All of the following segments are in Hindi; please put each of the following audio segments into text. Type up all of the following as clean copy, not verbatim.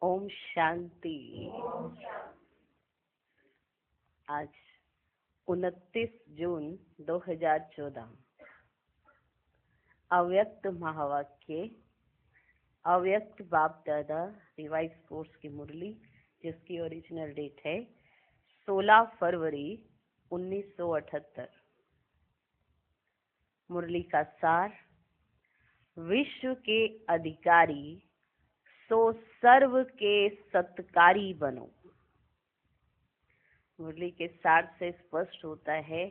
ओम शांति। आज 29 जून 2014 अव्यक्त महावाक्य अव्यक्त बाप दादा रिवाइज कोर्स की मुरली, जिसकी ओरिजिनल डेट है 16 फरवरी 1978। मुरली का सार: विश्व के अधिकारी सो सर्व के सत्कारी बनो। मुरली के सार से स्पष्ट होता है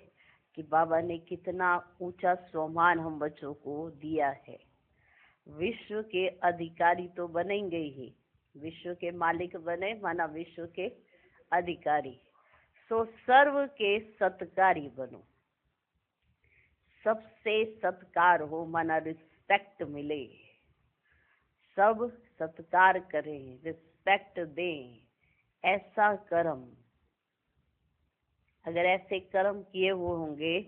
कि बाबा ने कितना ऊंचा सम्मान हम बच्चों को दिया है। विश्व के अधिकारी तो बनेंगे ही, विश्व के मालिक बने माना विश्व के अधिकारी। सो सर्व के सत्कारी बनो, सबसे सत्कार हो माना रिस्पेक्ट मिले, सब सत्कार करें, रिस्पेक्ट दें। ऐसा कर्म, अगर ऐसे कर्म किए हुए होंगे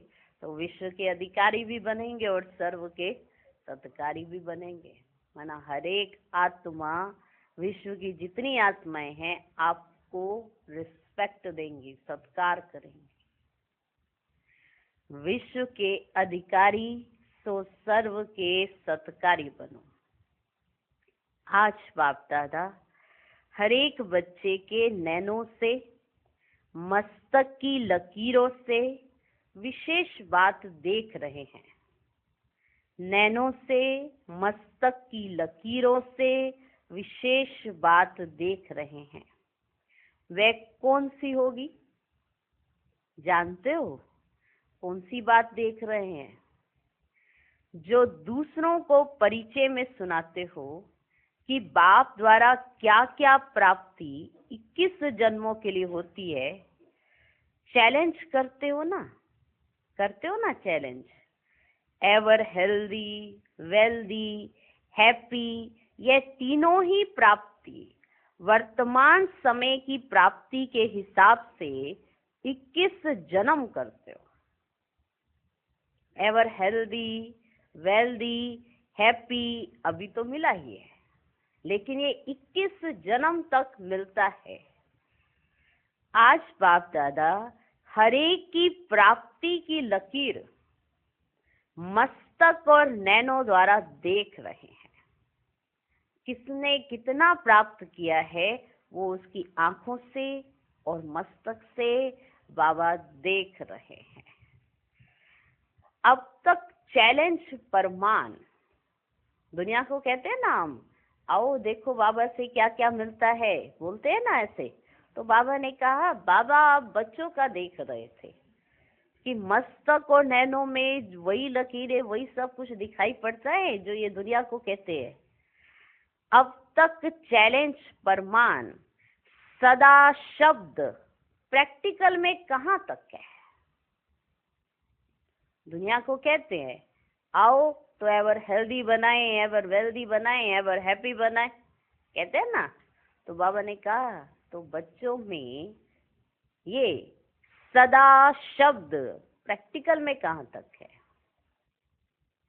तो विश्व के अधिकारी भी बनेंगे और सर्व के सत्कारी भी बनेंगे। माना हर एक आत्मा, विश्व की जितनी आत्माएं हैं, आपको रिस्पेक्ट देंगी, सत्कार करेंगी। विश्व के अधिकारी सो सर्व के सत्कारी बनो। आज बाप दादा हर एक बच्चे के नैनों से, मस्तक की लकीरों से विशेष बात देख रहे हैं। नैनों से, मस्तक की लकीरों से विशेष बात देख रहे हैं। वह कौन सी होगी? जानते हो कौन सी बात देख रहे हैं? जो दूसरों को परिचय में सुनाते हो कि बाप द्वारा क्या क्या प्राप्ति 21 जन्मों के लिए होती है। चैलेंज करते हो ना challenge. Ever healthy, wealthy, happy, ये तीनों ही प्राप्ति वर्तमान समय की प्राप्ति के हिसाब से 21 जन्म करते हो। एवर हेल्दी, वेल्दी, हैप्पी अभी तो मिला ही है, लेकिन ये 21 जन्म तक मिलता है। आज बाप दादा हर एक की प्राप्ति की लकीर मस्तक और नैनो द्वारा देख रहे हैं। किसने कितना प्राप्त किया है वो उसकी आंखों से और मस्तक से बाबा देख रहे हैं। अब तक चैलेंज परमान, दुनिया को कहते हैं ना हम, आओ देखो बाबा से क्या क्या मिलता है, बोलते हैं ना ऐसे। तो बाबा ने कहा, बाबा आप बच्चों का देख रहे थे कि मस्तक और नैनो में वही लकीरें, वही सब कुछ दिखाई पड़ता है जो ये दुनिया को कहते हैं। अब तक चैलेंज परमान, सदा शब्द प्रैक्टिकल में कहाँ तक है? दुनिया को कहते हैं आओ तो एवर हेल्दी बनाए, एवर वेल्दी बनाए, एवर हैप्पी बनाए, कहते हैं ना। तो बाबा ने कहा तो बच्चों में ये सदा शब्द प्रैक्टिकल में कहाँ तक है?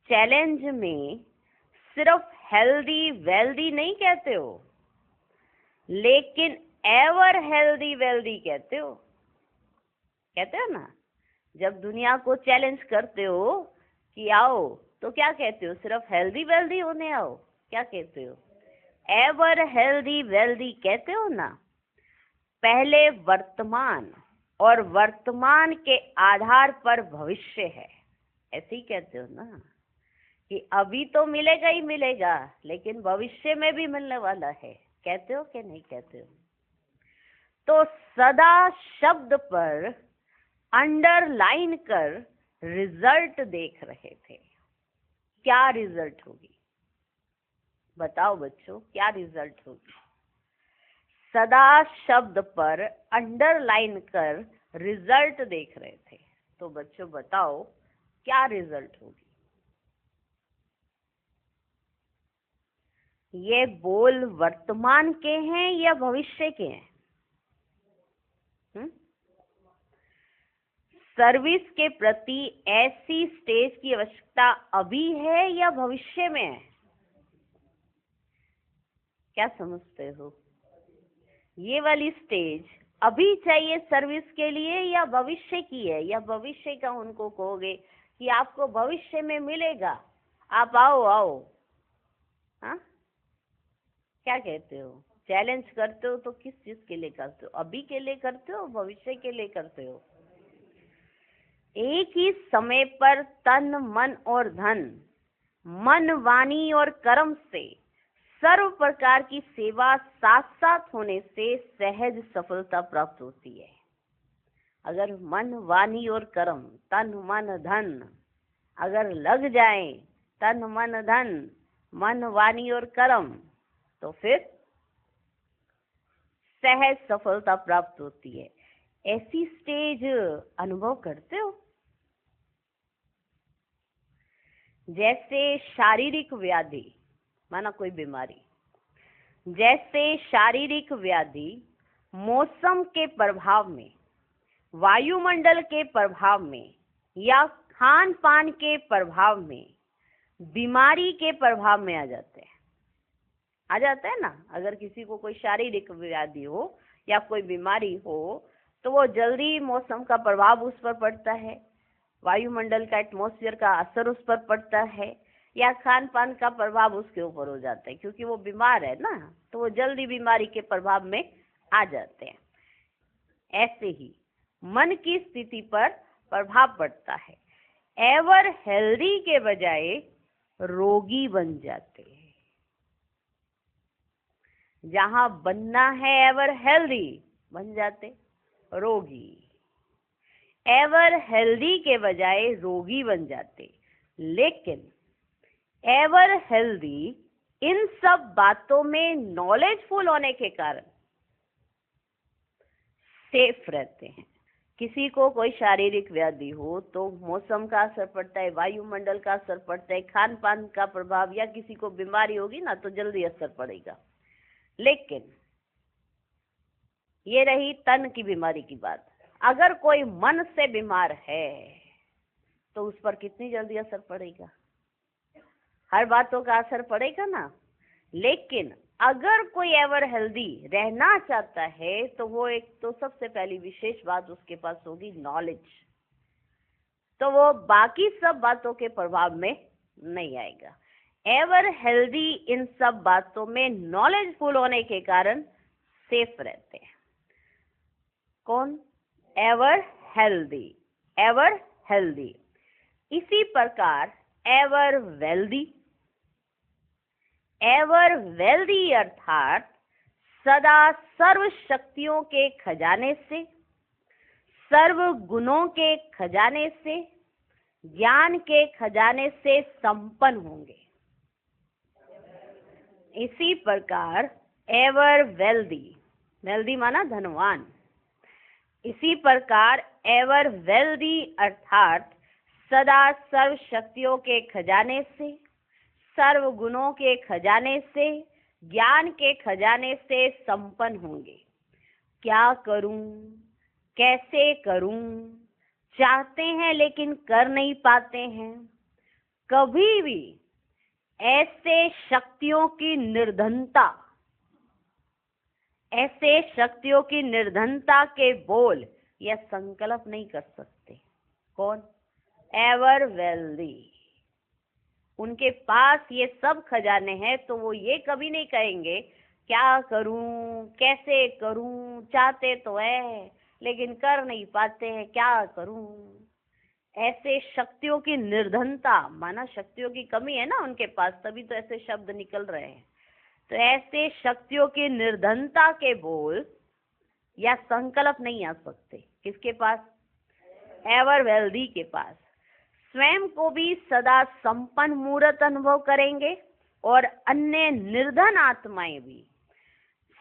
चैलेंज में सिर्फ हेल्दी वेल्दी नहीं कहते हो, लेकिन एवर हेल्दी वेल्दी कहते हो ना। जब दुनिया को चैलेंज करते हो कि आओ, तो क्या कहते हो? सिर्फ हेल्दी वेल्दी होने आओ, क्या कहते हो? एवर हेल्दी वेल्दी कहते हो ना। पहले वर्तमान और वर्तमान के आधार पर भविष्य है, ऐसे ही कहते हो ना कि अभी तो मिलेगा ही मिलेगा, लेकिन भविष्य में भी मिलने वाला है, कहते हो कि नहीं कहते हो? तो सदा शब्द पर अंडरलाइन कर रिजल्ट देख रहे थे। क्या रिजल्ट होगी? बताओ बच्चों, क्या रिजल्ट होगी? सदा शब्द पर अंडरलाइन कर रिजल्ट देख रहे थे। तो बच्चों बताओ क्या रिजल्ट होगी? ये बोल वर्तमान के हैं या भविष्य के हैं? सर्विस के प्रति ऐसी स्टेज की आवश्यकता अभी है या भविष्य में है? क्या समझते हो? ये वाली स्टेज अभी चाहिए सर्विस के लिए या भविष्य की है, या भविष्य का उनको कहोगे कि आपको भविष्य में मिलेगा, आप आओ आओ, हाँ क्या कहते हो? चैलेंज करते हो तो किस चीज के लिए करते हो? अभी के लिए करते हो, भविष्य के लिए करते हो? एक ही समय पर तन मन और धन, मन वाणी और कर्म से सर्व प्रकार की सेवा साथ साथ होने से सहज सफलता प्राप्त होती है। अगर मन वाणी और कर्म, तन मन धन अगर लग जाए, तन मन धन, मन वाणी और कर्म, तो फिर सहज सफलता प्राप्त होती है। ऐसी स्टेज अनुभव करते हो? जैसे शारीरिक व्याधि, माना कोई बीमारी, जैसे शारीरिक व्याधि मौसम के प्रभाव में, वायुमंडल के प्रभाव में या खान पान के प्रभाव में, बीमारी के प्रभाव में आ जाते हैं, आ जाता है ना। अगर किसी को कोई शारीरिक व्याधि हो या कोई बीमारी हो तो वो जल्दी मौसम का प्रभाव उस पर पड़ता है, वायुमंडल का, एटमॉस्फेयर का असर उस पर पड़ता है, या खान पान का प्रभाव उसके ऊपर हो जाता है, क्योंकि वो बीमार है ना, तो वो जल्दी बीमारी के प्रभाव में आ जाते हैं। ऐसे ही मन की स्थिति पर प्रभाव पड़ता है। एवर हेल्दी के बजाय रोगी बन जाते हैं। जहां बनना है एवर हेल्दी, बन जाते रोगी। एवर हेल्दी के बजाय रोगी बन जाते। लेकिन एवर हेल्दी इन सब बातों में नॉलेजफुल होने के कारण सेफ रहते हैं। किसी को कोई शारीरिक व्याधि हो तो मौसम का असर पड़ता है, वायुमंडल का असर पड़ता है, खान पान का प्रभाव, या किसी को बीमारी होगी ना तो जल्दी असर पड़ेगा। लेकिन ये रही तन की बीमारी की बात। अगर कोई मन से बीमार है तो उस पर कितनी जल्दी असर पड़ेगा? हर बातों का असर पड़ेगा ना। लेकिन अगर कोई एवर हेल्दी रहना चाहता है तो वो एक तो सबसे पहली विशेष बात उसके पास होगी नॉलेज, तो वो बाकी सब बातों के प्रभाव में नहीं आएगा। एवर हेल्दी इन सब बातों में नॉलेजफुल होने के कारण सेफ रहते हैं। कौन? Ever healthy, ever healthy. इसी प्रकार एवर वेल्दी, एवर वेल्दी अर्थात सदा सर्व शक्तियों के खजाने से, सर्व गुणों के खजाने से, ज्ञान के खजाने से संपन्न होंगे। इसी प्रकार एवर वेल्दी, वेल्दी माना धनवान, इसी प्रकार एवर वेल्दी अर्थात सदा सर्व शक्तियों के खजाने से, सर्व गुणों के खजाने से, ज्ञान के खजाने से संपन्न होंगे। क्या करूं, कैसे करूं, चाहते हैं लेकिन कर नहीं पाते हैं। कभी भी ऐसे शक्तियों की निर्धनता, ऐसे शक्तियों की निर्धनता के बोल या संकल्प नहीं कर सकते। कौन? Ever wealthy. उनके पास ये सब खजाने हैं तो वो ये कभी नहीं कहेंगे क्या करूं, कैसे करूं, चाहते तो है लेकिन कर नहीं पाते हैं, क्या करूं। ऐसे शक्तियों की निर्धनता, माना शक्तियों की कमी है ना उनके पास, तभी तो ऐसे शब्द निकल रहे हैं। तो ऐसे शक्तियों की निर्धनता के बोल या संकल्प नहीं आ सकते। किसके पास? एवर वेल्दी के पास। स्वयं को भी सदा संपन्न मूर्त अनुभव करेंगे और अन्य निर्धन आत्माएं भी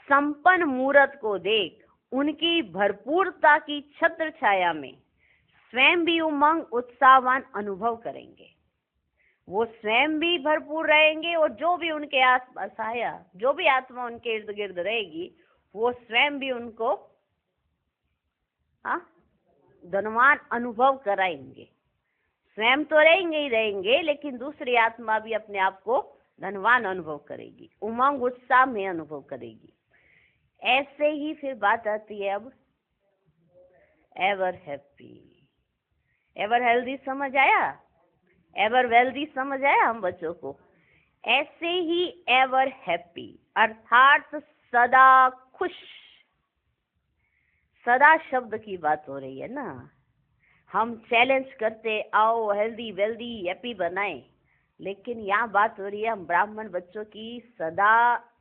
संपन्न मूर्त को देख उनकी भरपूरता की छत्र छाया में स्वयं भी उमंग उत्साहवान अनुभव करेंगे। वो स्वयं भी भरपूर रहेंगे और जो भी उनके आसपास आया, जो भी आत्मा उनके इर्द गिर्द रहेगी, वो स्वयं भी उनको धनवान अनुभव कराएंगे। स्वयं तो रहेंगे ही रहेंगे, लेकिन दूसरी आत्मा भी अपने आप को धनवान अनुभव करेगी, उमंग उत्साह में अनुभव करेगी। ऐसे ही फिर बात आती है अब एवर हैप्पी। एवर हेल्दी समझ आया, एवर वेल्दी समझ आया हम बच्चों को। ऐसे ही एवर हैप्पी अर्थात सदा खुश। सदा शब्द की बात हो रही है ना। हम चैलेंज करते आओ हेल्दी वेल्दी हैप्पी बनाएं, लेकिन यहाँ बात हो रही है हम ब्राह्मण बच्चों की सदा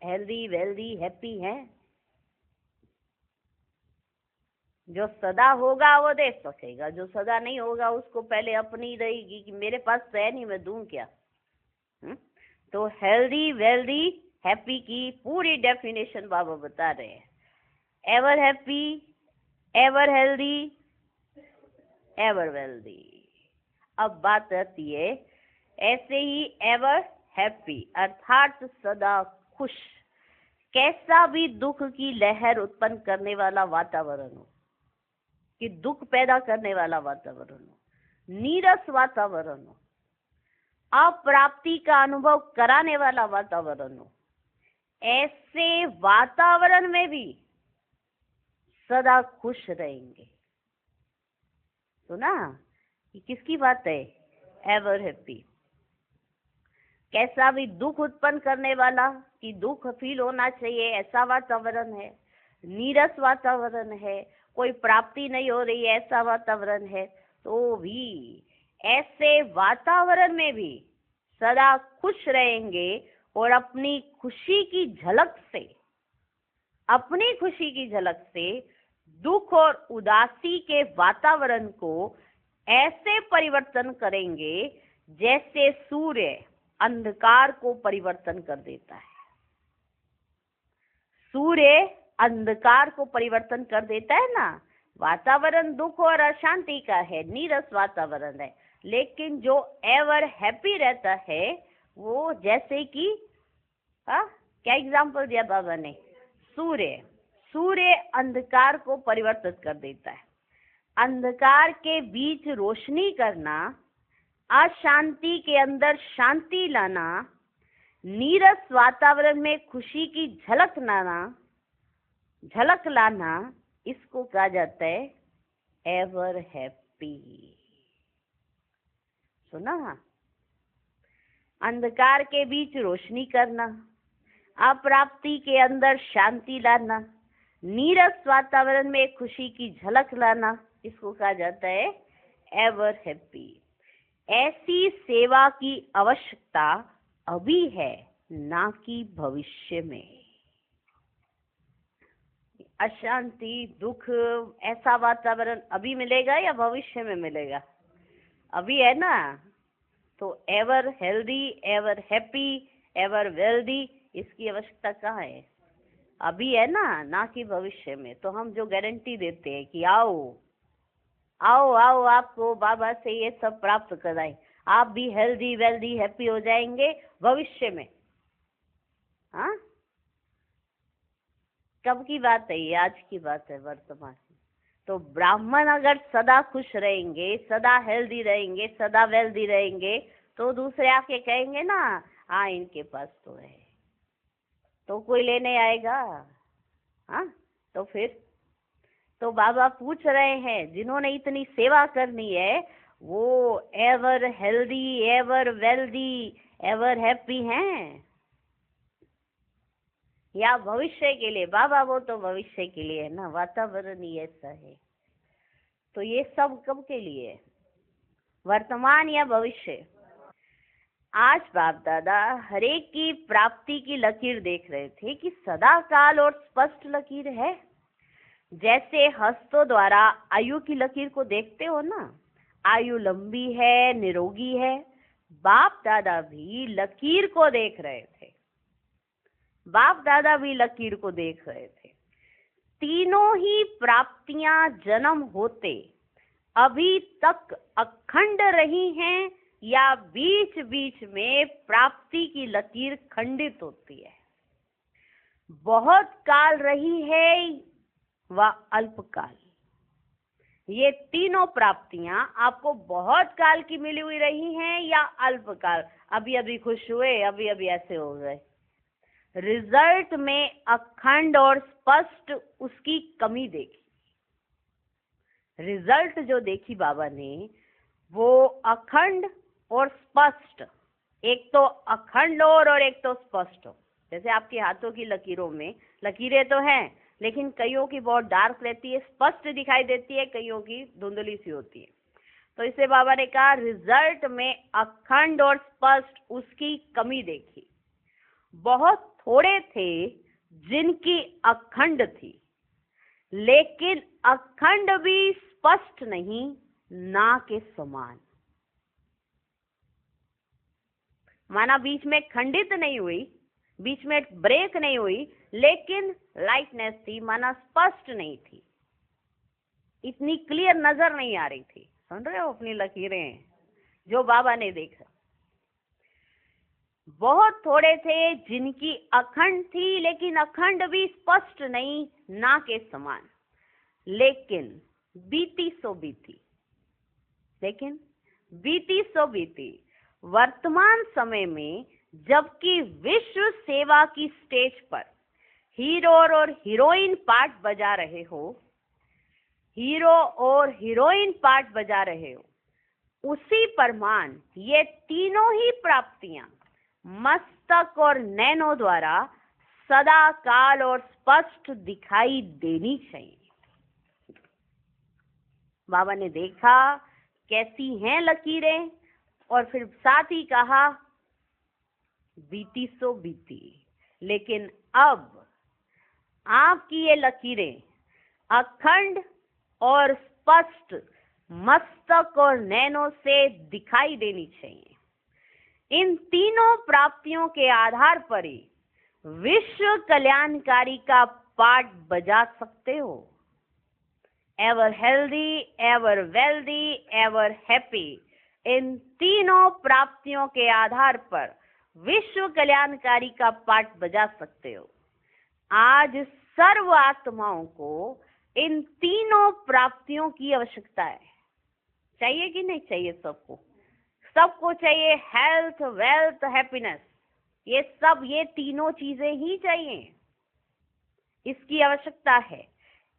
हेल्दी वेल्दी हैप्पी हैं। जो सदा होगा वो दे सकेगा, जो सदा नहीं होगा उसको पहले अपनी रहेगी कि मेरे पास तो है नहीं, मैं दूं क्या। तो हेल्दी वेल्दी हैप्पी की पूरी डेफिनेशन बाबा बता रहे हैं। Ever happy, ever healthy, ever wealthy. अब बात आती है ऐसे ही एवर हैप्पी अर्थात सदा खुश। कैसा भी दुख की लहर उत्पन्न करने वाला वातावरण हो, कि दुख पैदा करने वाला वातावरण हो, नीरस वातावरण हो, अप्राप्ति का अनुभव कराने वाला वातावरण हो, ऐसे वातावरण में भी सदा खुश रहेंगे। सुना? ये किसकी बात है? Ever happy. कैसा भी दुख उत्पन्न करने वाला, कि दुख फील होना चाहिए ऐसा वातावरण है, नीरस वातावरण है, कोई प्राप्ति नहीं हो रही है ऐसा वातावरण है, तो भी ऐसे वातावरण में भी सदा खुश रहेंगे और अपनी खुशी की झलक से, अपनी खुशी की झलक से दुख और उदासी के वातावरण को ऐसे परिवर्तन करेंगे जैसे सूर्य अंधकार को परिवर्तन कर देता है। सूर्य अंधकार को परिवर्तन कर देता है ना। वातावरण दुख और अशांति का है, नीरस वातावरण है, लेकिन जो एवर हैप्पी रहता है वो जैसे कि क्या एग्जाम्पल दिया बाबा ने? सूर्य। सूर्य अंधकार को परिवर्तित कर देता है। अंधकार के बीच रोशनी करना, अशांति के अंदर शांति लाना, नीरस वातावरण में खुशी की झलक लाना, इसको कहा जाता है एवर हैप्पी। सुना? अंधकार के बीच रोशनी करना, अप्राप्ति के अंदर शांति लाना, नीरस वातावरण में खुशी की झलक लाना, इसको कहा जाता है एवर हैप्पी। ऐसी सेवा की आवश्यकता अभी है, ना कि भविष्य में। अशांति दुख ऐसा वातावरण अभी मिलेगा या भविष्य में मिलेगा? अभी है ना। तो ever healthy, ever happy, ever wealthy, इसकी आवश्यकता कहाँ है? अभी है ना कि भविष्य में। तो हम जो गारंटी देते हैं कि आओ आओ आओ आपको बाबा से ये सब प्राप्त कराएं, आप भी हेल्दी वेल्दी हैप्पी हो जाएंगे भविष्य में। हाँ, कब की बात है ये? आज की बात है, वर्तमान। तो ब्राह्मण अगर सदा खुश रहेंगे, सदा हेल्दी रहेंगे, सदा वेल्दी रहेंगे, तो दूसरे आके कहेंगे ना हाँ इनके पास तो है, तो कोई लेने आएगा। हाँ, तो फिर तो बाबा पूछ रहे हैं जिन्होंने इतनी सेवा करनी है वो ever healthy, ever wealthy, ever happy हैं या भविष्य के लिए? बाबा वो तो भविष्य के लिए है ना, वातावरण ही ऐसा है। तो ये सब कब के लिए है? वर्तमान या भविष्य? आज बाप दादा हरेक की प्राप्ति की लकीर देख रहे थे कि सदा काल और स्पष्ट लकीर है। जैसे हस्तों द्वारा आयु की लकीर को देखते हो ना, आयु लंबी है, निरोगी है। बाप दादा भी लकीर को देख रहे थे, बाप दादा भी लकीर को देख रहे थे। तीनों ही प्राप्तियां जन्म होते अभी तक अखंड रही हैं या बीच बीच में प्राप्ति की लकीर खंडित होती है? बहुत काल रही है व अल्पकाल। ये तीनों प्राप्तियां आपको बहुत काल की मिली हुई रही हैं या अल्पकाल? अभी अभी खुश हुए, अभी अभी ऐसे हो गए। रिजल्ट में अखंड और स्पष्ट उसकी कमी देखी। रिजल्ट जो देखी बाबा ने वो अखंड और स्पष्ट, एक तो अखंड और एक तो स्पष्ट हो। जैसे आपके हाथों की लकीरों में लकीरें तो हैं, लेकिन कईयों की बहुत डार्क रहती है, स्पष्ट दिखाई देती है, कईयों की धुंधली सी होती है। तो इसे बाबा ने कहा रिजल्ट में अखंड और स्पष्ट उसकी कमी देखी। बहुत थोड़े थे जिनकी अखंड थी, लेकिन अखंड भी स्पष्ट नहीं, ना के समान। माना बीच में खंडित नहीं हुई, बीच में ब्रेक नहीं हुई, लेकिन लाइटनेस थी, माना स्पष्ट नहीं थी, इतनी क्लियर नजर नहीं आ रही थी। सुन रहे हो अपनी लकीरें जो बाबा ने देखा। बहुत थोड़े थे जिनकी अखंड थी, लेकिन अखंड भी स्पष्ट नहीं, ना के समान। लेकिन बीती सो बीती, लेकिन बीती सो बीती। वर्तमान समय में जबकि विश्व सेवा की स्टेज पर हीरो और हीरोइन पार्ट बजा रहे हो, हीरो और हीरोइन पार्ट बजा रहे हो, उसी परमान ये तीनों ही प्राप्तियां मस्तक और नैनो द्वारा सदा काल और स्पष्ट दिखाई देनी चाहिए। बाबा ने देखा कैसी हैं लकीरें, और फिर साथ ही कहा बीती सो बीती, लेकिन अब आपकी ये लकीरें अखंड और स्पष्ट मस्तक और नैनो से दिखाई देनी चाहिए। इन तीनों प्राप्तियों के आधार पर ही विश्व कल्याणकारी का पाठ बजा सकते हो। Ever healthy, ever wealthy, ever happy, इन तीनों प्राप्तियों के आधार पर विश्व कल्याणकारी का पाठ बजा सकते हो। आज सर्व आत्माओं को इन तीनों प्राप्तियों की आवश्यकता है। चाहिए कि नहीं चाहिए? सबको, सबको चाहिए हेल्थ, वेल्थ, हैप्पीनेस, ये सब, ये तीनों चीजें ही चाहिए, इसकी आवश्यकता है।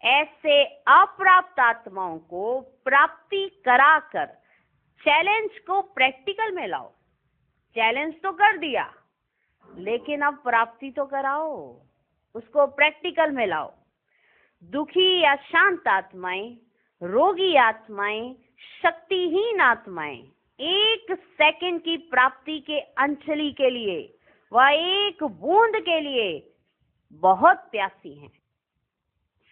ऐसे अप्राप्त आत्माओं को प्राप्ति कराकर चैलेंज को प्रैक्टिकल में लाओ। चैलेंज तो कर दिया, लेकिन अब प्राप्ति तो कराओ, उसको प्रैक्टिकल में लाओ। दुखी या शांत आत्माएं, रोगी आत्माएं, शक्तिहीन आत्माएं एक सेकंड की प्राप्ति के अंजलि के लिए, वह एक बूंद के लिए बहुत प्यासी हैं।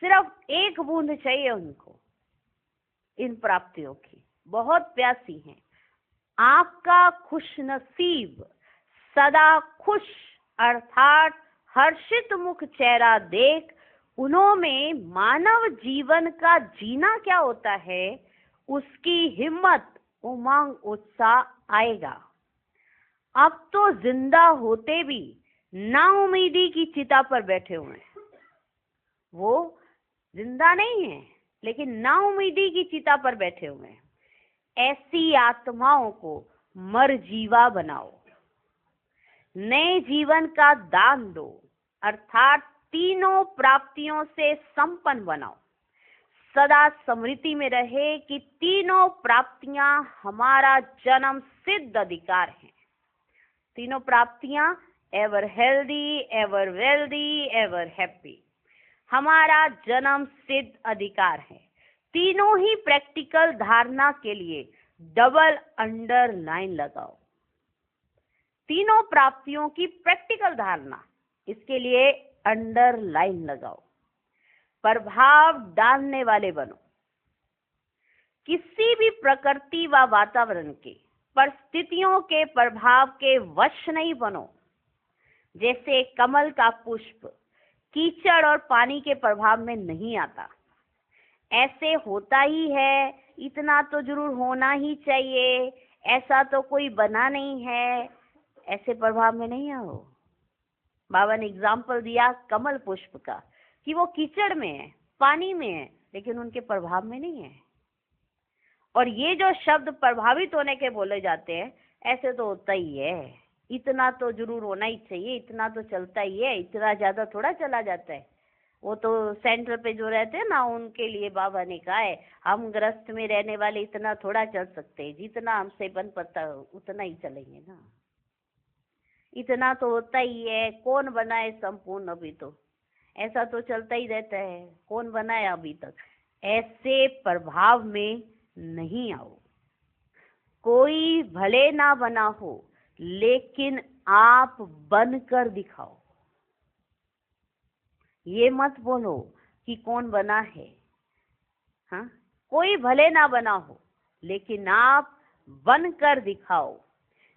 सिर्फ एक बूंद चाहिए उनको इन प्राप्तियों की, बहुत प्यासी हैं। आपका खुशनसीब सदा खुश अर्थात हर्षित मुख चेहरा देख उन्होंने मानव जीवन का जीना क्या होता है, उसकी हिम्मत, उमंग, उत्साह आएगा। अब तो जिंदा होते भी नाउमीदी की चिता पर बैठे हुए हैं। वो जिंदा नहीं है, लेकिन नाउमीदी की चिता पर बैठे हुए हैं। ऐसी आत्माओं को मरजीवा बनाओ, नए जीवन का दान दो, अर्थात तीनों प्राप्तियों से संपन्न बनाओ। सदा स्मृति में रहे कि तीनों प्राप्तियां हमारा जन्म सिद्ध अधिकार हैं। तीनों प्राप्तियां ever healthy, ever wealthy, ever happy, हमारा जन्म सिद्ध अधिकार है। तीनों ही प्रैक्टिकल धारणा के लिए डबल अंडरलाइन लगाओ। तीनों प्राप्तियों की प्रैक्टिकल धारणा, इसके लिए अंडरलाइन लगाओ। प्रभाव डालने वाले बनो। किसी भी प्रकृति व वातावरण के परिस्थितियों के प्रभाव के वश नहीं बनो। जैसे कमल का पुष्प कीचड़ और पानी के प्रभाव में नहीं आता, ऐसे होता ही है, इतना तो जरूर होना ही चाहिए, ऐसा तो कोई बना नहीं है, ऐसे प्रभाव में नहीं आओ। बाबा ने एग्जाम्पल दिया कमल पुष्प का कि वो कीचड़ में है, पानी में है, लेकिन उनके प्रभाव में नहीं है। और ये जो शब्द प्रभावित होने के बोले जाते हैं, ऐसे तो होता ही है, इतना तो जरूर होना ही चाहिए, इतना तो चलता ही है, इतना ज्यादा थोड़ा चला जाता है। वो तो सेंटर पे जो रहते हैं ना, उनके लिए बाबा ने कहा है, हम गृहस्थ में रहने वाले इतना थोड़ा चल सकते हैं, जितना हमसे बन पड़ता उतना ही चलेंगे ना। इतना तो होता ही है, कौन बनाए संपूर्ण, अभी तो ऐसा तो चलता ही रहता है, कौन बनाया अभी तक। ऐसे प्रभाव में नहीं आओ। कोई भले ना बना हो, लेकिन आप बनकर दिखाओ। ये मत बोलो कि कौन बना है। हाँ, कोई भले ना बना हो, लेकिन आप बनकर दिखाओ।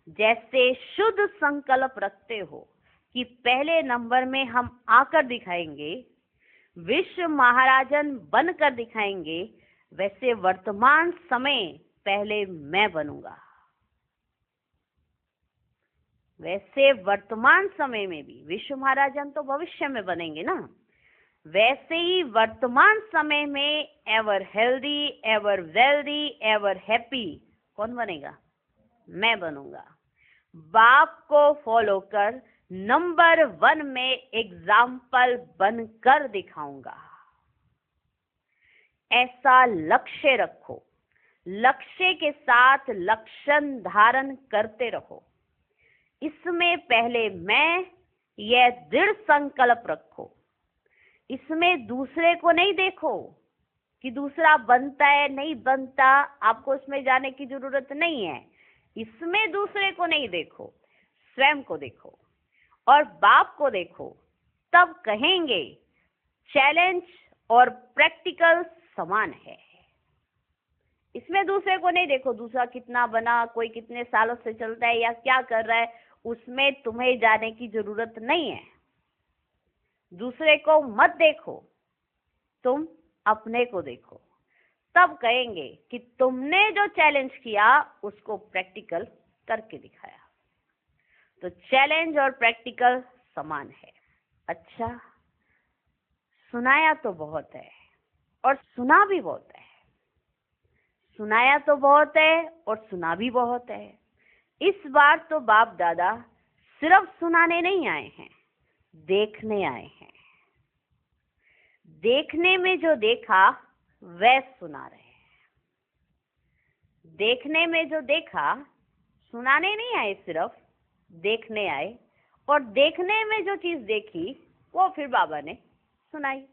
जैसे शुद्ध संकल्प रखते हो कि पहले नंबर में हम आकर दिखाएंगे, विश्व महाराजन बनकर दिखाएंगे, वैसे वर्तमान समय पहले मैं बनूंगा। वैसे वर्तमान समय में भी विश्व महाराजन तो भविष्य में बनेंगे ना, वैसे ही वर्तमान समय में ever healthy, ever wealthy, ever happy कौन बनेगा? मैं बनूंगा। बाप को फॉलो कर नंबर 1 में एग्जाम्पल बनकर दिखाऊंगा। ऐसा लक्ष्य रखो, लक्ष्य के साथ लक्षण धारण करते रहो। इसमें पहले मैं, यह दृढ़ संकल्प रखो। इसमें दूसरे को नहीं देखो कि दूसरा बनता है नहीं बनता, आपको इसमें जाने की जरूरत नहीं है। इसमें दूसरे को नहीं देखो, स्वयं को देखो और बाप को देखो। तब कहेंगे चैलेंज और प्रैक्टिकल समान है। इसमें दूसरे को नहीं देखो, दूसरा कितना बना, कोई कितने सालों से चलता है या क्या कर रहा है, उसमें तुम्हें जाने की जरूरत नहीं है। दूसरे को मत देखो, तुम अपने को देखो। तब कहेंगे कि तुमने जो चैलेंज किया उसको प्रैक्टिकल करके दिखाया। तो चैलेंज और प्रैक्टिकल समान है। अच्छा, सुनाया तो बहुत है और सुना भी बहुत है। सुनाया तो बहुत है और सुना भी बहुत है। इस बार तो बाप दादा सिर्फ सुनाने नहीं आए हैं, देखने आए हैं। देखने में जो देखा वह सुना रहे हैं। देखने में जो देखा, सुनाने नहीं आए, सिर्फ देखने आए। और देखने में जो चीज देखी वो फिर बाबा ने सुनाई।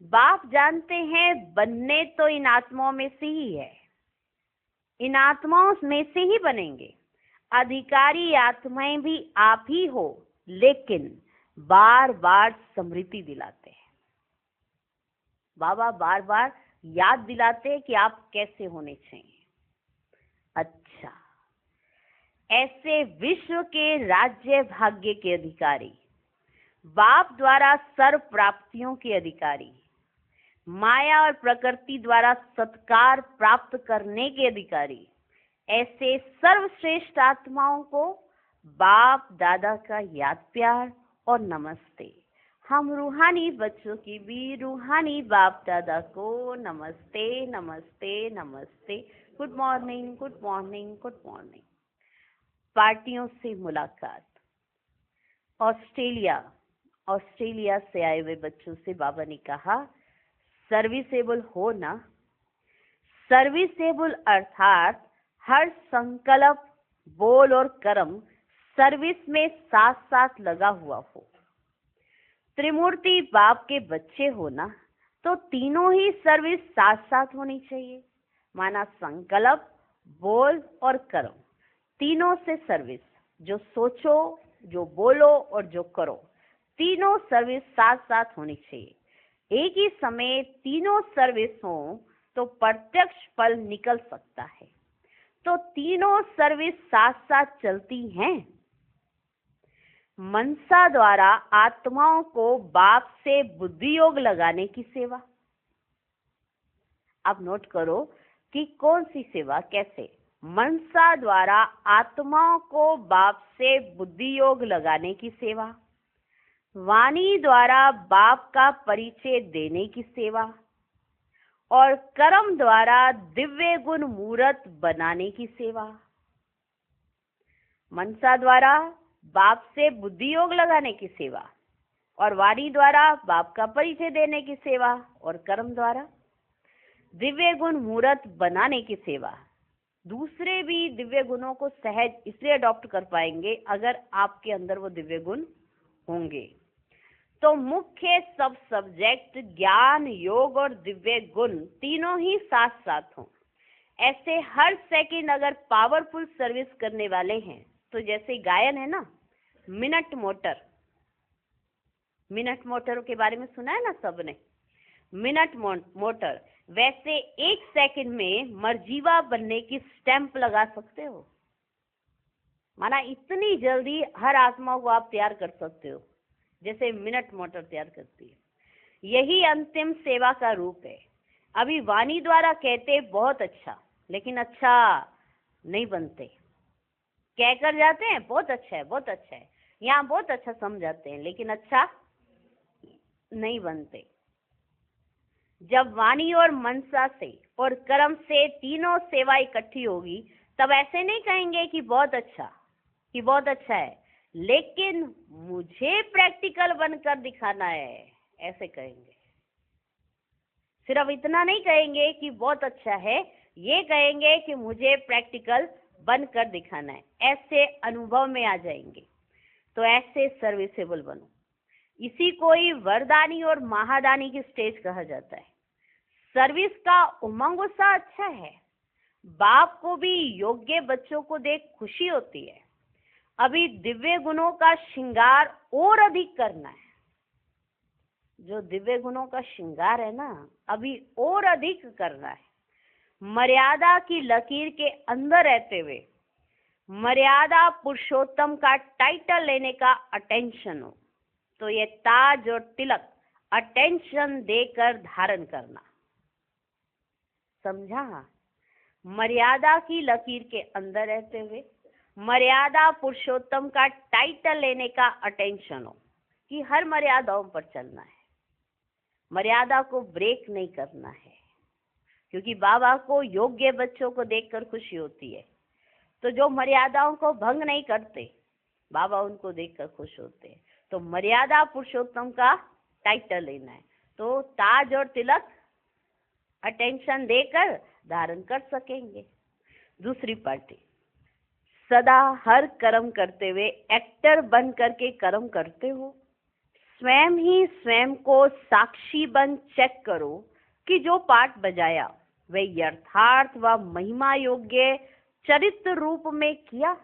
बाप जानते हैं बनने तो इन आत्माओं में से ही है, इन आत्माओं में से ही बनेंगे। अधिकारी आत्माएं भी आप ही हो, लेकिन बार बार स्मृति दिलाते हैं। बाबा बार बार याद दिलाते हैं कि आप कैसे होने चाहिए। अच्छा, ऐसे विश्व के राज्य भाग्य के अधिकारी, बाप द्वारा सर्व प्राप्तियों के अधिकारी, माया और प्रकृति द्वारा सत्कार प्राप्त करने के अधिकारी, ऐसे सर्वश्रेष्ठ आत्माओं को बाप दादा का याद प्यार और नमस्ते। हम रूहानी बच्चों की भी रूहानी बाप दादा को नमस्ते नमस्ते नमस्ते। Good morning, good morning, good morning. पार्टियों से मुलाकात। ऑस्ट्रेलिया से आए हुए बच्चों से बाबा ने कहा, सर्विसेबल हो ना। सर्विसेबल अर्थात हर संकल्प, बोल और कर्म सर्विस में साथ साथ लगा हुआ हो। त्रिमूर्ति बाप के बच्चे हो ना, तो तीनों ही सर्विस साथ साथ होनी चाहिए। माना संकल्प, बोल और कर्म, तीनों से सर्विस। जो सोचो, जो बोलो और जो करो, तीनों सर्विस साथ साथ होनी चाहिए। एक ही समय तीनों सर्विस हो तो प्रत्यक्ष फल निकल सकता है। तो तीनों सर्विस साथ साथ चलती हैं। मनसा द्वारा आत्माओं को बाप से बुद्धि योग लगाने की सेवा। आप नोट करो कि कौन सी सेवा, कैसे। मनसा द्वारा आत्माओं को बाप से बुद्धि योग लगाने की सेवा, वाणी द्वारा बाप का परिचय देने की सेवा, और कर्म द्वारा दिव्य गुण मूर्त बनाने की सेवा। मनसा द्वारा बाप से बुद्धि योग लगाने की सेवा, और वाणी द्वारा बाप का परिचय देने की सेवा, और कर्म द्वारा दिव्य गुण मूर्त बनाने की सेवा। दूसरे भी दिव्य गुणों को सहज इसलिए अडॉप्ट कर पाएंगे अगर आपके अंदर वो दिव्य गुण होंगे। तो मुख्य सब सब्जेक्ट ज्ञान, योग और दिव्य गुण तीनों ही साथ साथ हों। ऐसे हर सेकंड अगर पावरफुल सर्विस करने वाले हैं, तो जैसे गायन है ना, मिनट मोटर के बारे में सुना है ना सबने, मिनट मोटर, वैसे एक सेकंड में मर्जीवा बनने की स्टैंप लगा सकते हो। माना इतनी जल्दी हर आत्मा को आप तैयार कर सकते हो जैसे मिनट मोटर तैयार करती है। यही अंतिम सेवा का रूप है। अभी वाणी द्वारा कहते बहुत अच्छा, लेकिन अच्छा नहीं बनते। कहकर जाते हैं बहुत अच्छा है, बहुत अच्छा है, यहाँ बहुत अच्छा समझाते हैं, लेकिन अच्छा नहीं बनते। जब वाणी और मनसा से और कर्म से तीनों सेवा इकट्ठी होगी, तब ऐसे नहीं कहेंगे कि बहुत अच्छा है, लेकिन मुझे प्रैक्टिकल बनकर दिखाना है, ऐसे कहेंगे। सिर्फ इतना नहीं कहेंगे कि बहुत अच्छा है, ये कहेंगे कि मुझे प्रैक्टिकल बनकर दिखाना है, ऐसे अनुभव में आ जाएंगे। तो ऐसे सर्विसेबल बनो। इसी को ही वरदानी और महादानी की स्टेज कहा जाता है। सर्विस का उमंग उत्साह अच्छा है। बाप को भी योग्य बच्चों को देख खुशी होती है। अभी दिव्य गुणों का श्रृंगार और अधिक करना है। जो दिव्य गुणों का श्रृंगार है ना, अभी और अधिक करना है। मर्यादा की लकीर के अंदर रहते हुए मर्यादा पुरुषोत्तम का टाइटल लेने का अटेंशन हो। तो ये ताज और तिलक अटेंशन देकर धारण करना, समझा? मर्यादा की लकीर के अंदर रहते हुए मर्यादा पुरुषोत्तम का टाइटल लेने का अटेंशन हो कि हर मर्यादाओं पर चलना है, मर्यादा को ब्रेक नहीं करना है, क्योंकि बाबा को योग्य बच्चों को देखकर खुशी होती है। तो जो मर्यादाओं को भंग नहीं करते, बाबा उनको देखकर खुश होते हैं। तो मर्यादा पुरुषोत्तम का टाइटल लेना है, तो ताज और तिलक अटेंशन देकर धारण कर सकेंगे। दूसरी पार्टी, सदा हर कर्म करते हुए एक्टर बन करके कर्म करते हो। स्वयं ही स्वयं को साक्षी बन चेक करो कि जो पाठ बजाया वह यथार्थ व महिमा योग्य चरित्र रूप में किया।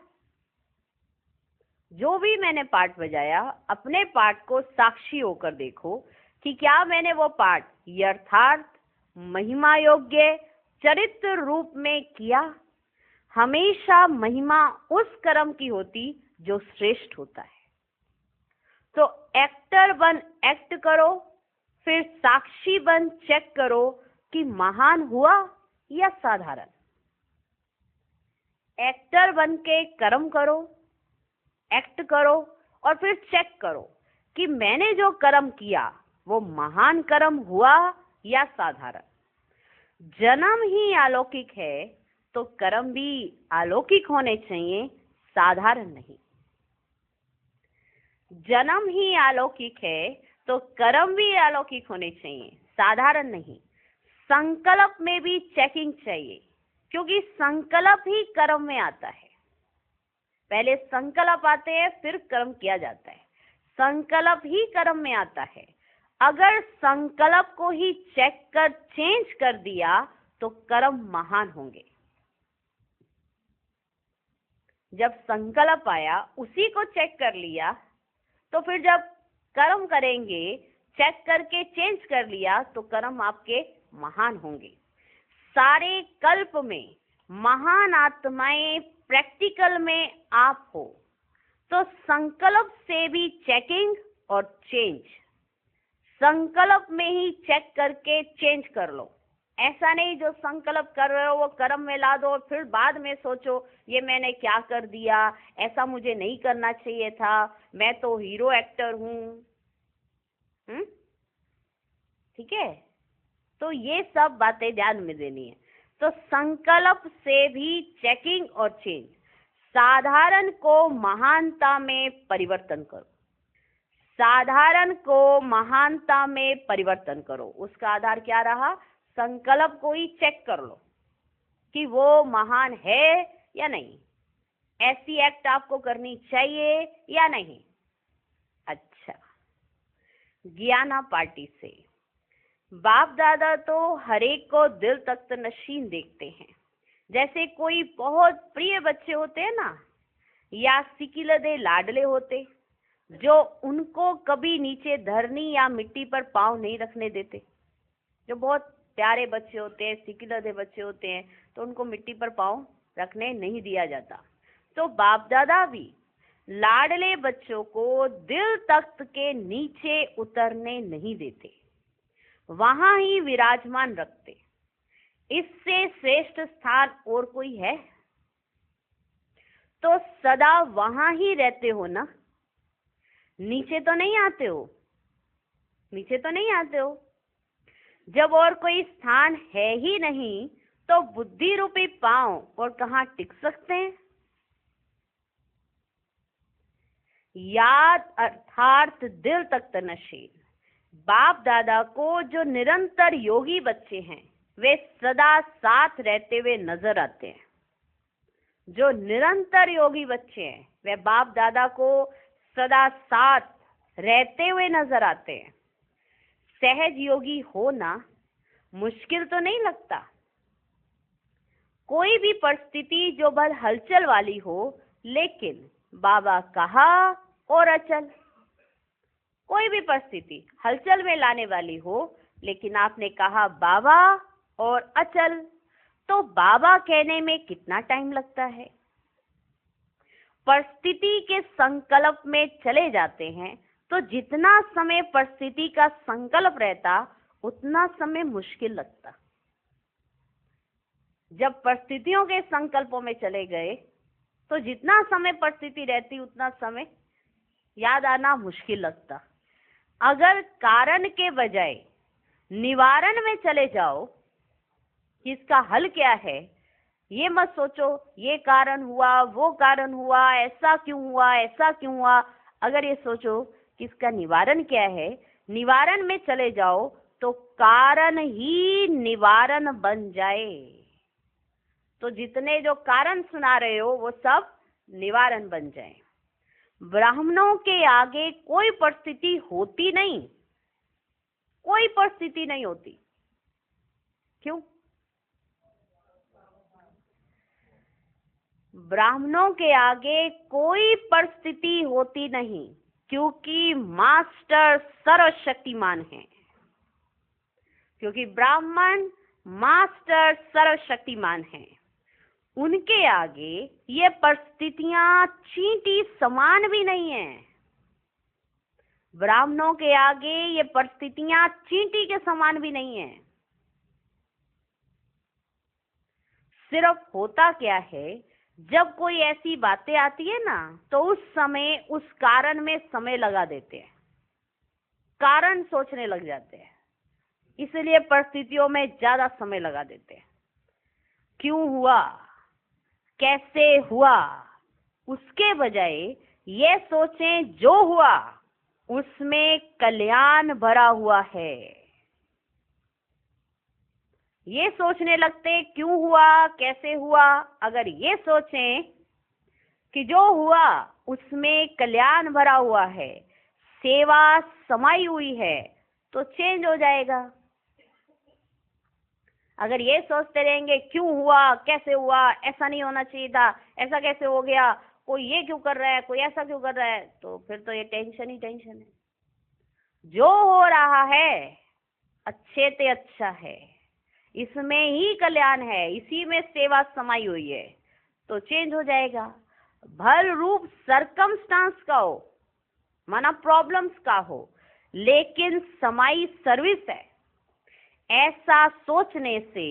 जो भी मैंने पाठ बजाया, अपने पाठ को साक्षी होकर देखो कि क्या मैंने वो पाठ यथार्थ महिमा योग्य चरित्र रूप में किया। हमेशा महिमा उस कर्म की होती जो श्रेष्ठ होता है। तो एक्टर बन एक्ट करो, फिर साक्षी बन चेक करो कि महान हुआ या साधारण। एक्टर बन के कर्म करो, एक्ट करो, और फिर चेक करो कि मैंने जो कर्म किया वो महान कर्म हुआ या साधारण। जन्म ही अलौकिक है तो कर्म भी अलौकिक होने चाहिए, साधारण नहीं। जन्म ही अलौकिक है तो कर्म भी अलौकिक होने चाहिए, साधारण नहीं। संकल्प में भी चेकिंग चाहिए, क्योंकि संकल्प ही कर्म में आता है। पहले संकल्प आते हैं, फिर कर्म किया जाता है। संकल्प ही कर्म में आता है। अगर संकल्प को ही चेक कर चेंज कर दिया तो कर्म महान होंगे। जब संकल्प आया, उसी को चेक कर लिया, तो फिर जब कर्म करेंगे, चेक करके चेंज कर लिया, तो कर्म आपके महान होंगे। सारे कल्प में महान आत्माएं प्रैक्टिकल में आप हो, तो संकल्प से भी चेकिंग और चेंज। संकल्प में ही चेक करके चेंज कर लो। ऐसा नहीं जो संकल्प कर रहे हो वो कर्म में ला दो और फिर बाद में सोचो ये मैंने क्या कर दिया, ऐसा मुझे नहीं करना चाहिए था, मैं तो हीरो एक्टर हूँ। ठीक है, तो ये सब बातें ध्यान में देनी है। तो संकल्प से भी चेकिंग और चेंज। साधारण को महानता में परिवर्तन करो। साधारण को महानता में परिवर्तन करो। उसका आधार क्या रहा? संकल्प को ही चेक कर लो कि वो महान है या नहीं, ऐसी एक्ट आपको करनी चाहिए या नहीं। अच्छा, ज्ञाना पार्टी से बाप दादा तो हरेक को दिल तख्त नशीन देखते हैं। जैसे कोई बहुत प्रिय बच्चे होते हैं ना, या सिकिलदे लाडले होते, जो उनको कभी नीचे धरनी या मिट्टी पर पांव नहीं रखने देते। जो बहुत प्यारे बच्चे होते हैं, सिकिलदे बच्चे होते हैं, तो उनको मिट्टी पर पांव रखने नहीं दिया जाता। तो बाप दादा भी लाडले बच्चों को दिल तख्त के नीचे उतरने नहीं देते, वहां ही विराजमान रखते। इससे श्रेष्ठ स्थान और कोई है? तो सदा वहां ही रहते हो ना, नीचे तो नहीं आते हो, नीचे तो नहीं आते हो। जब और कोई स्थान है ही नहीं, तो बुद्धि रूपी पांव और कहां टिक सकते हैं? याद अर्थात दिल तख्त नशीन बाप दादा को जो निरंतर योगी बच्चे हैं, वे सदा साथ रहते हुए नजर आते हैं। जो निरंतर योगी बच्चे हैं, वे बाप दादा को सदा साथ रहते हुए नजर आते हैं। सहज योगी होना मुश्किल तो नहीं लगता। कोई भी परिस्थिति जो भर हलचल वाली हो, लेकिन बाबा कहा और अचल। कोई भी परिस्थिति हलचल में लाने वाली हो, लेकिन आपने कहा बाबा और अचल, तो बाबा कहने में कितना टाइम लगता है? परिस्थिति के संकल्प में चले जाते हैं, तो जितना समय परिस्थिति का संकल्प रहता, उतना समय मुश्किल लगता। जब परिस्थितियों के संकल्पों में चले गए, तो जितना समय परिस्थिति रहती, उतना समय याद आना मुश्किल लगता। अगर कारण के बजाय निवारण में चले जाओ कि इसका हल क्या है, ये मत सोचो ये कारण हुआ, वो कारण हुआ, ऐसा क्यों हुआ, ऐसा क्यों हुआ। अगर ये सोचो कि इसका निवारण क्या है, निवारण में चले जाओ, तो कारण ही निवारण बन जाए। तो जितने जो कारण सुना रहे हो, वो सब निवारण बन जाए। ब्राह्मणों के आगे कोई परिस्थिति होती नहीं, कोई परिस्थिति नहीं होती। क्यों? ब्राह्मणों के आगे कोई परिस्थिति होती नहीं, क्योंकि मास्टर सर्वशक्तिमान है। क्योंकि ब्राह्मण मास्टर सर्वशक्तिमान है, उनके आगे ये परिस्थितियां चींटी समान भी नहीं है। ब्राह्मणों के आगे ये परिस्थितियां चींटी के समान भी नहीं है। सिर्फ होता क्या है, जब कोई ऐसी बातें आती है ना, तो उस समय उस कारण में समय लगा देते हैं, कारण सोचने लग जाते हैं, इसलिए परिस्थितियों में ज्यादा समय लगा देते हैं। क्यों हुआ, कैसे हुआ, उसके बजाय ये सोचें जो हुआ उसमें कल्याण भरा हुआ है। ये सोचने लगते क्यों हुआ, कैसे हुआ। अगर ये सोचें कि जो हुआ उसमें कल्याण भरा हुआ है, सेवा समाई हुई है, तो चेंज हो जाएगा। अगर ये सोचते रहेंगे क्यों हुआ, कैसे हुआ, ऐसा नहीं होना चाहिए था, ऐसा कैसे हो गया, कोई ये क्यों कर रहा है, कोई ऐसा क्यों कर रहा है, तो फिर तो ये टेंशन ही टेंशन है। जो हो रहा है अच्छे से अच्छा है, इसमें ही कल्याण है, इसी में सेवा समाई हुई है, तो चेंज हो जाएगा। भर रूप सरकमस्टांस का हो, माना प्रॉब्लम्स का हो, लेकिन समाई सर्विस है। ऐसा सोचने से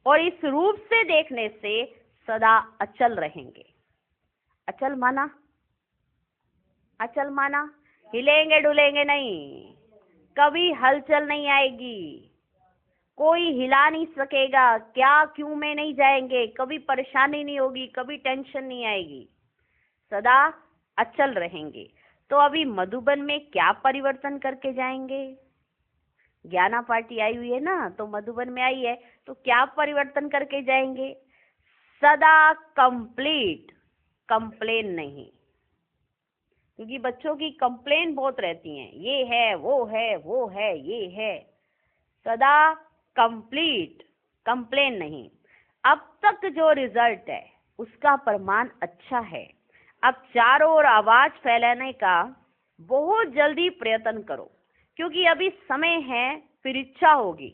और इस रूप से देखने से सदा अचल रहेंगे। अचल माना, अचल माना हिलेंगे डुलेंगे नहीं, कभी हलचल नहीं आएगी, कोई हिला नहीं सकेगा, क्या क्यों में नहीं जाएंगे, कभी परेशानी नहीं होगी, कभी टेंशन नहीं आएगी। सदा अचल रहेंगे। तो अभी मधुबन में क्या परिवर्तन करके जाएंगे? ज्ञाना पार्टी आई हुई है ना, तो मधुबन में आई है, तो क्या परिवर्तन करके जाएंगे? सदा कंप्लीट, कंप्लेन नहीं, क्योंकि बच्चों की कंप्लेन बहुत रहती हैं, ये है, वो है, वो है, ये है। सदा कंप्लीट, कंप्लेन नहीं। अब तक जो रिजल्ट है उसका प्रमाण अच्छा है। अब चारों ओर आवाज फैलाने का बहुत जल्दी प्रयत्न करो, क्योंकि अभी समय है, फिर इच्छा होगी,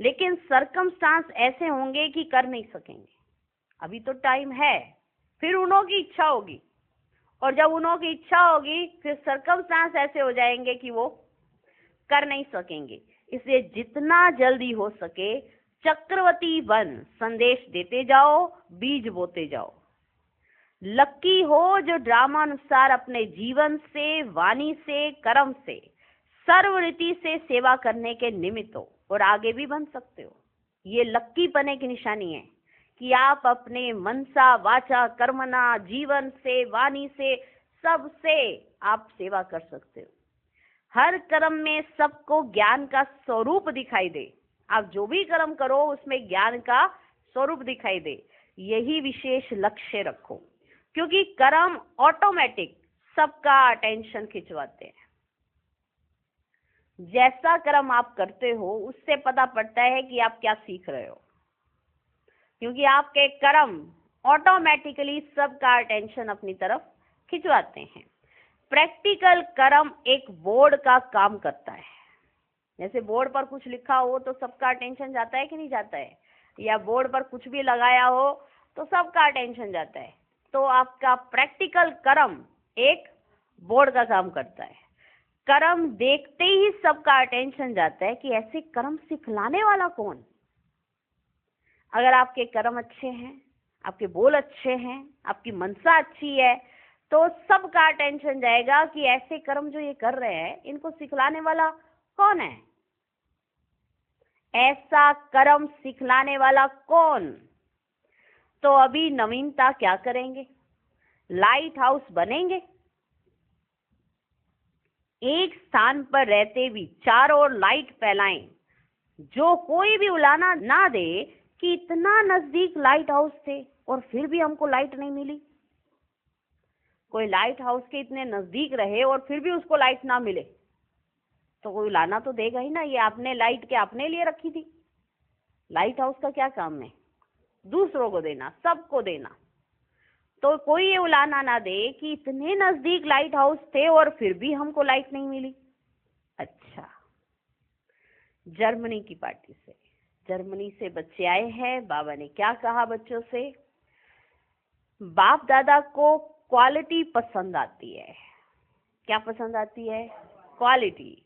लेकिन सरकमस्टांस ऐसे होंगे कि कर नहीं सकेंगे। अभी तो टाइम है, फिर उन्हों की इच्छा होगी, और जब उन्हों की इच्छा होगी फिर सरकमस्टांस ऐसे हो जाएंगे कि वो कर नहीं सकेंगे। इसलिए जितना जल्दी हो सके चक्रवर्ती बन संदेश देते जाओ, बीज बोते जाओ। लक्की हो जो ड्रामा अनुसार अपने जीवन से, वाणी से, कर्म से, सर्वरीति से सेवा करने के निमित्त हो, और आगे भी बन सकते हो। ये लक्की पने की निशानी है कि आप अपने मनसा, वाचा, कर्मना, जीवन से, वाणी से, सबसे आप सेवा कर सकते हो। हर कर्म में सबको ज्ञान का स्वरूप दिखाई दे। आप जो भी कर्म करो उसमें ज्ञान का स्वरूप दिखाई दे, यही विशेष लक्ष्य रखो, क्योंकि कर्म ऑटोमेटिक सबका अटेंशन खिंचवाते हैं। जैसा कर्म आप करते हो उससे पता पड़ता है कि आप क्या सीख रहे हो, क्योंकि आपके कर्म ऑटोमेटिकली सबका अटेंशन अपनी तरफ खिंचवाते हैं। प्रैक्टिकल कर्म एक बोर्ड का काम करता है। जैसे बोर्ड पर कुछ लिखा हो तो सबका अटेंशन जाता है कि नहीं जाता है, या बोर्ड पर कुछ भी लगाया हो तो सबका अटेंशन जाता है। तो आपका प्रैक्टिकल कर्म एक बोर्ड का काम करता है। कर्म देखते ही सबका अटेंशन जाता है कि ऐसे कर्म सिखलाने वाला कौन। अगर आपके कर्म अच्छे हैं, आपके बोल अच्छे हैं, आपकी मनसा अच्छी है, तो सबका अटेंशन जाएगा कि ऐसे कर्म जो ये कर रहे हैं इनको सिखलाने वाला कौन है, ऐसा कर्म सिखलाने वाला कौन। तो अभी नवीनता क्या करेंगे? लाइट हाउस बनेंगे। एक स्थान पर रहते भी चारों ओर लाइट फैलाएं, जो कोई भी उलाना ना दे कि इतना नजदीक लाइट हाउस थे और फिर भी हमको लाइट नहीं मिली। कोई लाइट हाउस के इतने नजदीक रहे और फिर भी उसको लाइट ना मिले तो कोई लाना तो देगा ही ना, ये आपने लाइट के अपने लिए रखी थी। लाइट हाउस का क्या काम है? दूसरों को देना, सबको देना। तो कोई ये उलाना ना दे कि इतने नजदीक लाइट हाउस थे और फिर भी हमको लाइट नहीं मिली। अच्छा, जर्मनी की पार्टी से, जर्मनी से बच्चे आए हैं। बाबा ने क्या कहा बच्चों से? बाप दादा को क्वालिटी पसंद आती है। क्या पसंद आती है? क्वालिटी।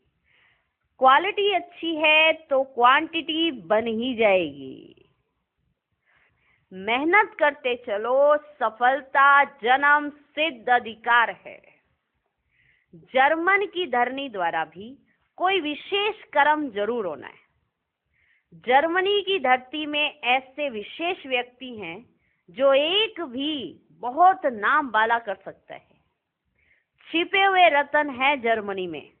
क्वालिटी अच्छी है तो क्वांटिटी बन ही जाएगी। मेहनत करते चलो, सफलता जन्म सिद्ध अधिकार है। जर्मन की धरनी द्वारा भी कोई विशेष कर्म जरूर होना है। जर्मनी की धरती में ऐसे विशेष व्यक्ति हैं जो एक भी बहुत नाम बाला कर सकता है। छिपे हुए रतन है जर्मनी में।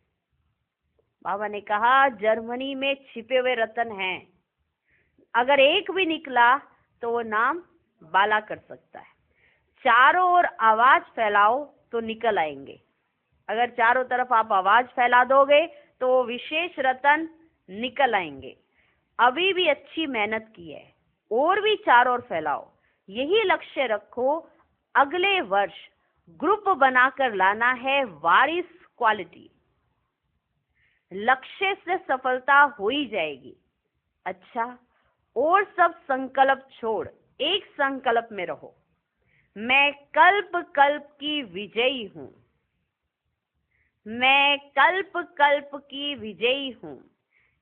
बाबा ने कहा जर्मनी में छिपे हुए रतन हैं, अगर एक भी निकला तो वो नाम बाला कर सकता है। चारों ओर आवाज फैलाओ तो निकल आएंगे। अगर चारों तरफ आप आवाज फैला दोगे तो वो विशेष रतन निकल आएंगे। अभी भी अच्छी मेहनत की है, और भी चारों ओर फैलाओ, यही लक्ष्य रखो। अगले वर्ष ग्रुप बनाकर लाना है वारिस क्वालिटी। लक्ष्य से सफलता हो ही जाएगी। अच्छा, और सब संकल्प छोड़ एक संकल्प में रहो, मैं कल्प कल्प की विजयी हूं। मैं कल्प कल्प की विजयी हूं।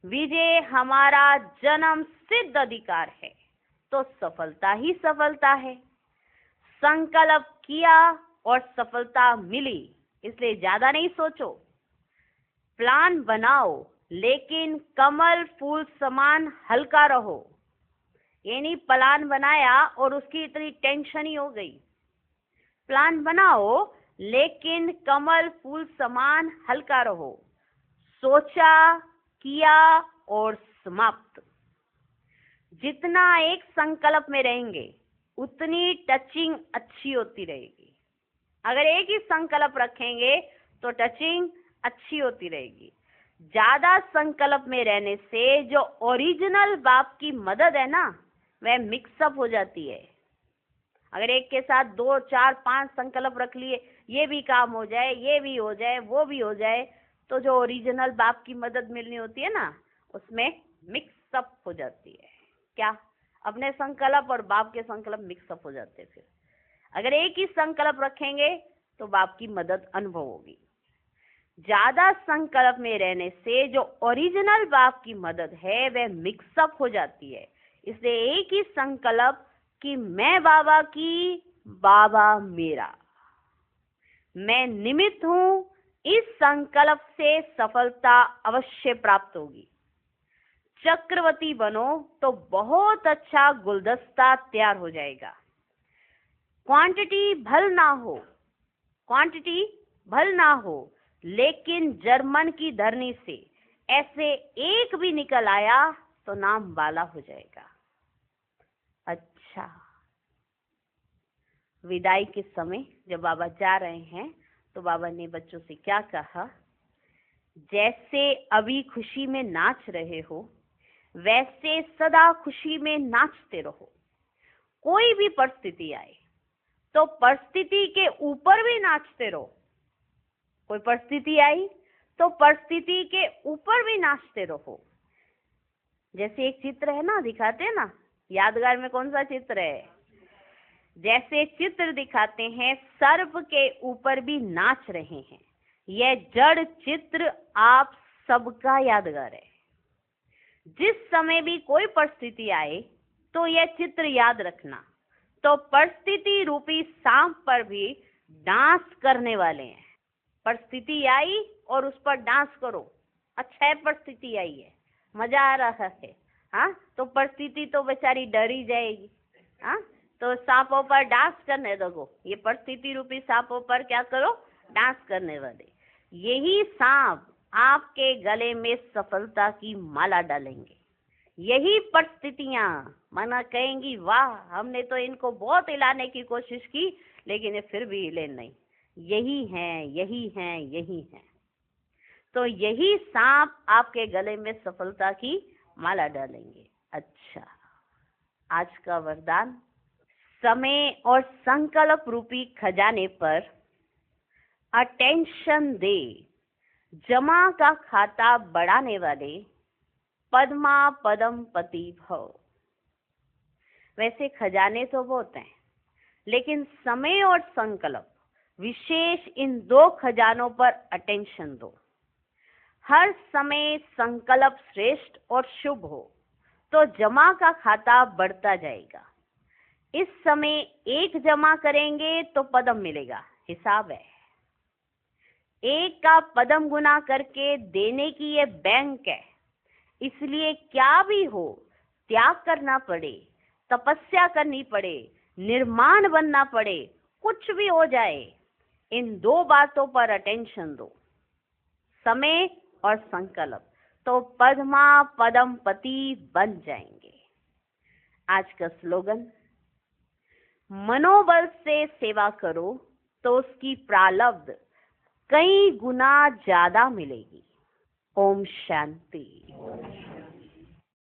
विजय हमारा जन्म सिद्ध अधिकार है। तो सफलता ही सफलता है। संकल्प किया और सफलता मिली, इसलिए ज्यादा नहीं सोचो। प्लान बनाओ, लेकिन कमल फूल समान हल्का रहो। ये नहीं प्लान बनाया और उसकी इतनी टेंशन ही हो गई। प्लान बनाओ, लेकिन कमल फूल समान हल्का रहो। सोचा, किया और समाप्त। जितना एक संकल्प में रहेंगे उतनी टचिंग अच्छी होती रहेगी। अगर एक ही संकल्प रखेंगे तो टचिंग अच्छी होती रहेगी। ज्यादा संकल्प में रहने से जो ओरिजिनल बाप की मदद है ना, वह मिक्सअप हो जाती है। अगर एक के साथ 2, 4, 5 संकल्प रख लिए, ये भी काम हो जाए, ये भी हो जाए, वो भी हो जाए, तो जो ओरिजिनल बाप की मदद मिलनी होती है ना, उसमें मिक्सअप हो जाती है। क्या? अपने संकल्प और बाप के संकल्प मिक्सअप हो जाते हैं। फिर अगर एक ही संकल्प रखेंगे तो बाप की मदद अनुभव होगी। ज्यादा संकल्प में रहने से जो ओरिजिनल बाप की मदद है वह मिक्सअप हो जाती है। इसलिए एक ही संकल्प कि मैं बाबा की, बाबा मेरा, मैं निमित्त हूं, इस संकल्प से सफलता अवश्य प्राप्त होगी। चक्रवर्ती बनो तो बहुत अच्छा गुलदस्ता तैयार हो जाएगा। क्वांटिटी भल ना हो, लेकिन जर्मन की धरनी से ऐसे एक भी निकल आया तो नाम वाला हो जाएगा। अच्छा, विदाई के समय जब बाबा जा रहे हैं तो बाबा ने बच्चों से क्या कहा? जैसे अभी खुशी में नाच रहे हो, वैसे सदा खुशी में नाचते रहो। कोई भी परिस्थिति आए तो परिस्थिति के ऊपर भी नाचते रहो। कोई परिस्थिति आई तो परिस्थिति के ऊपर भी नाचते रहो। जैसे एक चित्र है ना, दिखाते हैं ना, यादगार में कौन सा चित्र है? जैसे चित्र दिखाते हैं, सर्प के ऊपर भी नाच रहे हैं। यह जड़ चित्र आप सबका यादगार है। जिस समय भी कोई परिस्थिति आए तो यह चित्र याद रखना। तो परिस्थिति रूपी सांप पर भी डांस करने वाले हैं। परिस्थिति आई और उस पर डांस करो। अच्छा है, परिस्थिति आई है, मजा आ रहा है, हाँ, तो परिस्थिति तो बेचारी डर ही जाएगी। हाँ, तो सांपों पर डांस करने दो। ये परिस्थिति रूपी सांपों पर क्या करो? डांस करने वाले। यही सांप आपके गले में सफलता की माला डालेंगे। यही परिस्थितियां माना कहेंगी, वाह, हमने तो इनको बहुत हिलाने की कोशिश की लेकिन ये फिर भी हिले नहीं। यही हैं, यही हैं, यही हैं। तो यही सांप आपके गले में सफलता की माला डालेंगे। अच्छा, आज का वरदान, समय और संकल्प रूपी खजाने पर अटेंशन दे। जमा का खाता बढ़ाने वाले पद्मा पदम पति भव। वैसे खजाने तो बहुत हैं, लेकिन समय और संकल्प विशेष इन 2 खजानों पर अटेंशन दो। हर समय संकल्प श्रेष्ठ और शुभ हो तो जमा का खाता बढ़ता जाएगा। इस समय 1 जमा करेंगे तो पदम मिलेगा, हिसाब है। 1 का पदम गुना करके देने की ये बैंक है। इसलिए क्या भी हो, त्याग करना पड़े, तपस्या करनी पड़े, निर्माण बनना पड़े, कुछ भी हो जाए, इन 2 बातों पर अटेंशन दो, समय और संकल्प, तो पद्मा पदम पति बन जाएंगे। आज का स्लोगन, मनोबल से सेवा करो तो उसकी प्रालब्ध कई गुना ज्यादा मिलेगी। ओम शांति।